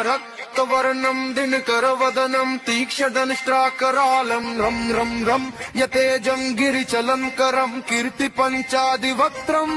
రక్తవర్ణం దినకరవదనం తీక్షదనిష్ట్రాకరాళం రం రం రం యతేజం గిరిచలంకరం కీర్తి పంచాదివక్త్రం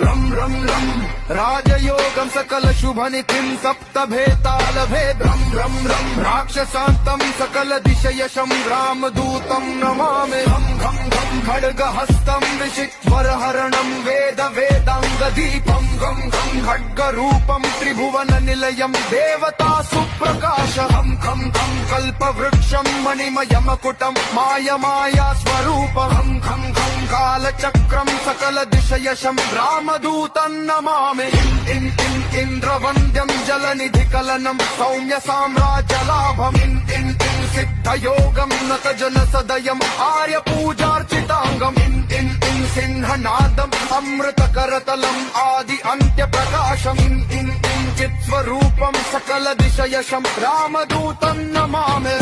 రం రం రం రాజయోగం సకల శుభనిధిం సప్తభేతాళభేదం రం రం రాక్షసాంతం సకల దిశయశం రామదూతం నమామి హం హం హం ఖడ్గహస్తం విషిక్వరహరణం వేద వేదాంగదీపం గం గం ఖడ్గరూపం త్రిభువన నిలయం దేవతా సుప్రకాశం ఖం ఖం కల్పవృక్షం మణిమయమకుటం మాయమాయా స్వరూపం ఖం ఖం కాలచక్రం సకల దిశయశం రామదూతం నమామి ఇంద్రవంద్యం జలనిధికలనం సౌమ్య సామ్రాజ్యలాభం సిద్ధయోగం నతజన సదయం ఆర్య పూజార్చితాంగం సింహనాదం అమృత కరతలం ఆది అంత్య ప్రకాశం చిత్స్వరూపం సకల దిశయశం రామదూతం నమామి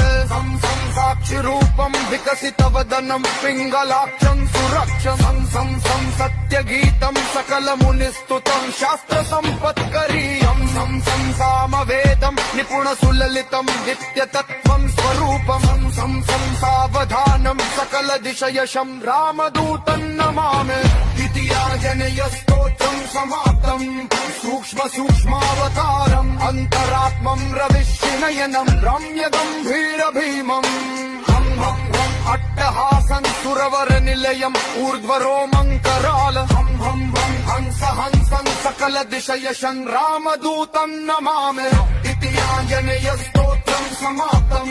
సాక్షి రూపం వికసిత వదనం పింగళాక్షం సురక్షం సత్యగీతం సకల మునిస్తుతం శాస్త్ర సంపత్కరీయం సామవేదం నిపుణ సులలితం నిత్యతత్వం స్వరూపం సావధానం సకల దిశయశం రామదూతం నమామి ద్వితీయాజనయ స్తోత్రం సమాప్తం సూక్ష్మ సూక్ష్మావతారం అంతరాత్మం రవిశినయనం రమ్య గంభీర భీమం అట్టహాసం సురవర నిలయం ఊర్ధ్వరోమంకరాల హం హం హం హంస హంసం సకల దిశయశం రామదూతం నమామి ద్వితీయాజనయ స్తోత్రం సమాప్తం